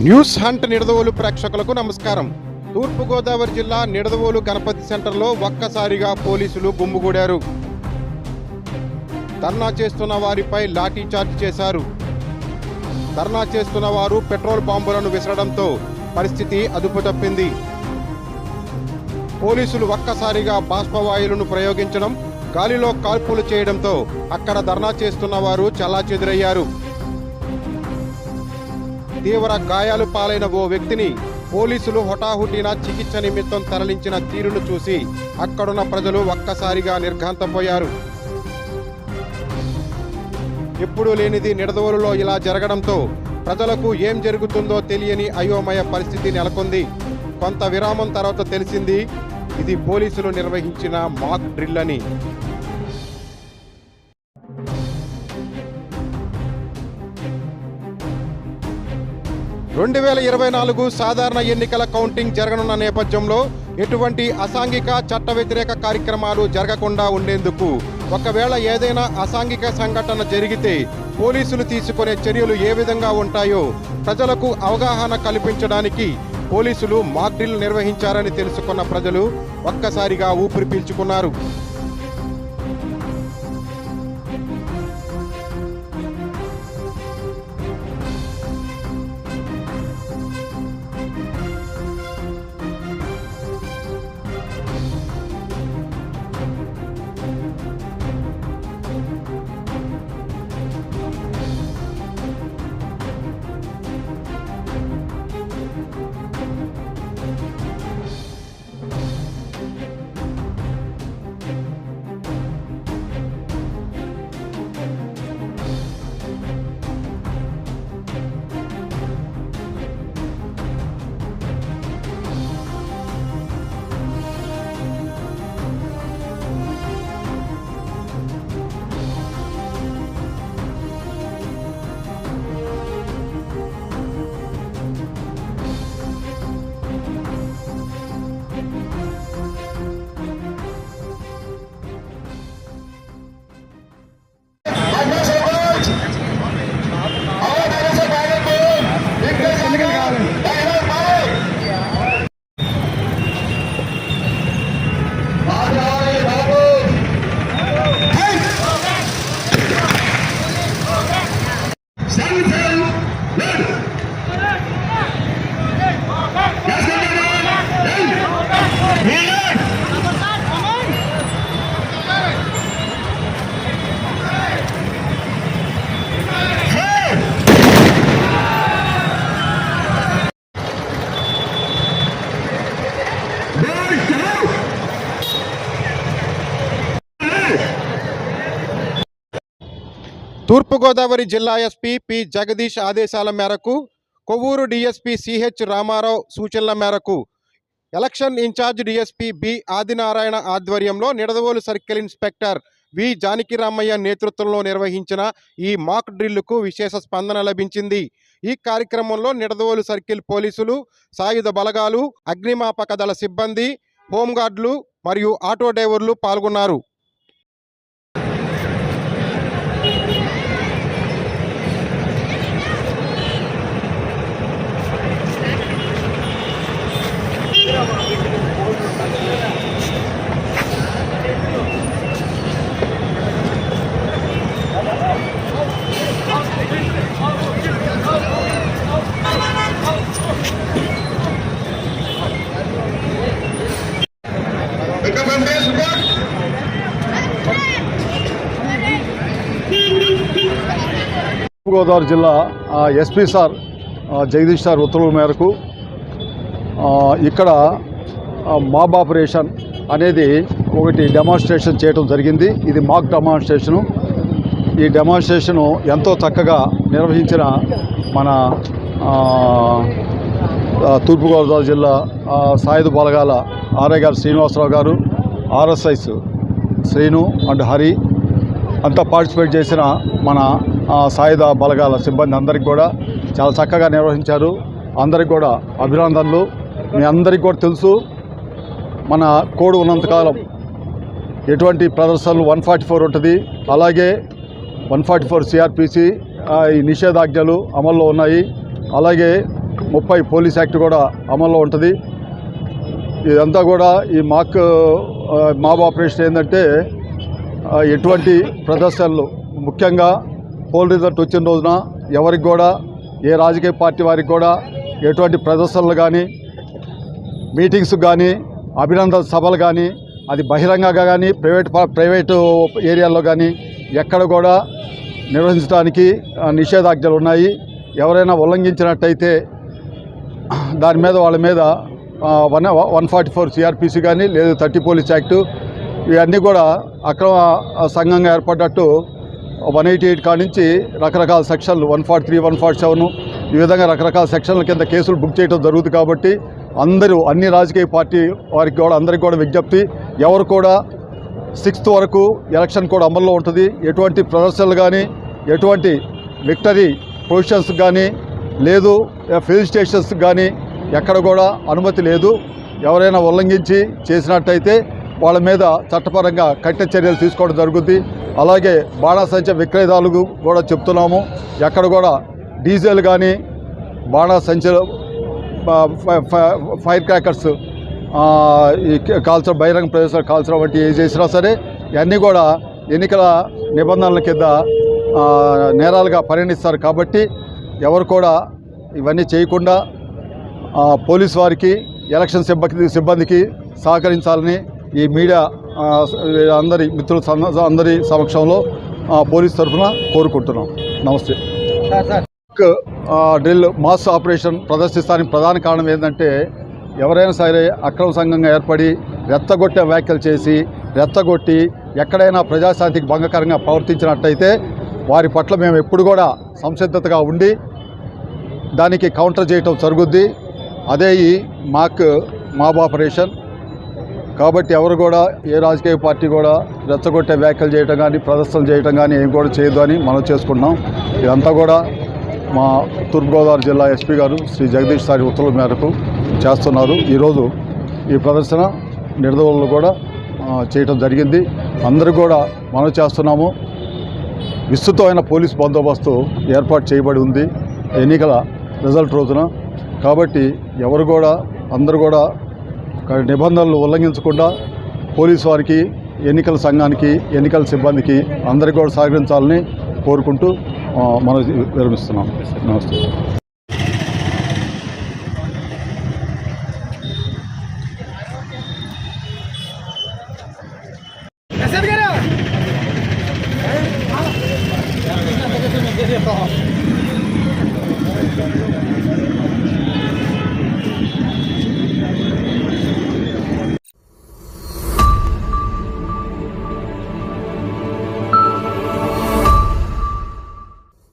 News hunt Nidadavolu ప్రేక్షకులకు నమస్కారం. తూర్పుగోదావరి జిల్లా నిడదవోలు గణపతి సెంటర్లో ఒక్కసారిగా పోలీసులు గుమ్మిగూడారు. ధర్నా చేస్తున్న వారిపై లాఠీ చార్జ్ చేశారు. ధర్నా చేస్తున్న వారు పెట్రోల్ బాంబులను విసరడంతో పరిస్థితి అదుపు తప్పింది. పోలీసులు ఒక్కసారిగా బాష్పవాయువులను ప్రయోగించడం, గాలిలో కాల్పులు చేయడంతో అక్కడ ధర్నా చేస్తున్న వారు చెల్లాచెదురయ్యారు. తీవ్ర గాయాలు పాలైన ఓ వ్యక్తిని పోలీసులు హుటాహుటిన చికిత్స నిమిత్తం తరలించిన తీరును చూసి అక్కడున్న ప్రజలు ఒక్కసారిగా నిర్ఘాంతపోయారు. ఎప్పుడూ లేనిది నిడదవోలులో ఇలా జరగడంతో ప్రజలకు ఏం జరుగుతుందో తెలియని అయోమయ పరిస్థితి నెలకొంది. కొంత విరామం తర్వాత తెలిసింది ఇది పోలీసులు నిర్వహించిన మాక్ డ్రిల్ అని. సాధారణ ఎన్నికల కౌంటింగ్ జరగనున్న నేపథ్యంలో ఎటువంటి అసాంఘిక చట్ట వ్యతిరేక కార్యక్రమాలు జరగకుండా ఉండేందుకు ఒకవేళ ఏదైనా అసాంఘిక సంఘటన జరిగితే పోలీసులు తీసుకునే చర్యలు ఏ విధంగా ఉంటాయో ప్రజలకు అవగాహన కల్పించడానికి పోలీసులు మాక్ డ్రిల్ నిర్వహించారని తెలుసుకున్న ప్రజలు ఒక్కసారిగా ఊపిరి పీల్చుకున్నారు. తూర్పుగోదావరి జిల్లా ఎస్పీ పి జగదీష్ ఆదేశాల మేరకు కొవ్వూరు డీఎస్పీ సిహెచ్ రామారావు సూచనల మేరకు election incharge DSP B Adinarayana ఆధ్వర్యంలో Nidadavolu circle inspector V Janakiramaiah నేతృత్వంలో నిర్వహించిన ఈ మాక్ డ్రిల్కు విశేష స్పందన లభించింది. ఈ కార్యక్రమంలో నిడదవోలు సర్కిల్ పోలీసులు, సాయుధ బలగాలు, అగ్నిమాపక దళ సిబ్బంది, హోంగార్డులు మరియు ఆటో డ్రైవర్లు పాల్గొన్నారు. గోదావరి జిల్లా ఎస్పీ సార్ జగదీష్ సార్ ఉత్తర్వుల మేరకు ఇక్కడ మాబ్ ఆపరేషన్ అనేది ఒకటి డెమాన్స్ట్రేషన్ చేయడం జరిగింది. ఇది మాక్ డెమాన్స్ట్రేషను. ఈ డెమాన్స్ట్రేషను ఎంతో చక్కగా నిర్వహించిన మన తూర్పుగోదావరి జిల్లా సాయుధ బలగాల ఆర్ఐ గారు శ్రీనివాసరావు గారు, ఆర్ఎస్ఐస్ శ్రీను అండ్ హరి అంతా పార్టిసిపేట్ చేసిన మన సాయుధ బలగాల సిబ్బంది అందరికీ కూడా చాలా చక్కగా నిర్వహించారు. అందరికి కూడా అభినందనలు. మీ అందరికీ కూడా తెలుసు, మన కోడ్ ఉన్నంతకాలం ఎటువంటి ప్రదర్శనలు 144 ఉంటుంది. అలాగే 144 సిఆర్పిసి ఈ నిషేధాజ్ఞలు అమల్లో ఉన్నాయి. అలాగే 30 పోలీస్ యాక్ట్ కూడా అమల్లో ఉంటుంది. ఇదంతా కూడా ఈ మాబ్ ఆపరేషన్ ఏంటంటే ఎటువంటి ప్రదర్శనలు, ముఖ్యంగా పోల్ రిజల్ట్ వచ్చిన రోజున ఎవరికి కూడా, ఏ రాజకీయ పార్టీ వారికి కూడా ఎటువంటి ప్రదర్శనలు కానీ, మీటింగ్స్ కానీ, అభినందన సభలు కానీ, అది బహిరంగంగా కానీ ప్రైవేటు ఏరియాల్లో కానీ ఎక్కడ కూడా నిర్వహించడానికి నిషేధాజ్ఞలు ఉన్నాయి. ఎవరైనా ఉల్లంఘించినట్టయితే దాని మీద వాళ్ళ మీద 144 సిఆర్పిసి కానీ, లేదు 30 పోలీస్ యాక్టు, ఇవన్నీ కూడా అక్రమ సంఘంగా ఏర్పడ్డట్టు 188 కాడి నుంచి రకరకాల సెక్షన్లు 143, 147 ఈ విధంగా రకరకాల సెక్షన్ల కింద కేసులు బుక్ చేయడం జరుగుతుంది. కాబట్టి అన్ని రాజకీయ పార్టీ వారికి కూడా అందరికీ కూడా విజ్ఞప్తి, ఎవరు కూడా 6th వరకు ఎలక్షన్ కూడా అమల్లో ఉంటుంది. ఎటువంటి ప్రదర్శనలు కానీ, ఎటువంటి విక్టరీ పొజిషన్స్ కానీ, లేదు ఫిల్ స్టేషన్స్ కానీ ఎక్కడ కూడా అనుమతి లేదు. ఎవరైనా ఉల్లంఘించి చేసినట్టయితే వాళ్ళ మీద చట్టపరంగా కఠిన చర్యలు తీసుకోవడం జరుగుతుంది. అలాగే బాణాసంచా విక్రయదారులకు కూడా చెప్తున్నాము, ఎక్కడ కూడా డీజిల్ కానీ, బాణాసంచలు, ఫైర్ క్రాకర్స్ ఈ కాల్చడం, బహిరంగ ప్రదేశాలు కాల్చడం వంటి ఏ చేసినా సరే ఇవన్నీ కూడా ఎన్నికల నిబంధనల కింద నేరాలుగా పరిగణిస్తారు. కాబట్టి ఎవరు కూడా ఇవన్నీ చేయకుండా పోలీసు వారికి, ఎలక్షన్ సిబ్బందికి సహకరించాలని ఈ మీడియా అందరి మిత్రుల అందరి సమక్షంలో పోలీసు తరఫున కోరుకుంటున్నాం. నమస్తే. డ్రిల్ మాస్ ఆపరేషన్ ప్రదర్శిస్తానికి ప్రధాన కారణం ఏంటంటే, ఎవరైనా సరే అక్రమ సంఘంగా ఏర్పడి రెచ్చగొట్టే వ్యాఖ్యలు చేసి రెచ్చగొట్టి ఎక్కడైనా ప్రజాశాంతికి భంగకరంగా ప్రవర్తించినట్టయితే వారి పట్ల మేము ఎప్పుడు కూడా సంసిద్ధతగా ఉండి దానికి కౌంటర్ చేయటం జరుగుద్ది. అదే ఈ మాబ్ ఆపరేషన్. కాబట్టి ఎవరు కూడా, ఏ రాజకీయ పార్టీ కూడా రెచ్చగొట్టే వ్యాఖ్యలు చేయటం కానీ, ప్రదర్శనలు చేయటం కానీ ఏం కూడా చేయదు అని మనం చేసుకుంటున్నాం. ఇదంతా కూడా మా తూర్పుగోదావరి జిల్లా ఎస్పీ గారు శ్రీ జగదీష్ సారి ఉత్తర్వుల మేరకు చేస్తున్నారు. ఈరోజు ఈ ప్రదర్శన నిర్దోళ్ళు కూడా చేయటం జరిగింది. అందరూ కూడా మనం చేస్తున్నాము. విస్తృతమైన పోలీస్ బందోబస్తు ఏర్పాటు చేయబడి ఉంది ఎన్నికల రిజల్ట్ రోజున. కాబట్టి ఎవరు కూడా, అందరూ కూడా నిబంధనలు ఉల్లంఘించకుండా పోలీసు వారికి, ఎన్నికల సంఘానికి, ఎన్నికల సిబ్బందికి అందరికీ కూడా సహకరించాలని కోరుకుంటూ మనం విరమిస్తున్నాం. నమస్తే.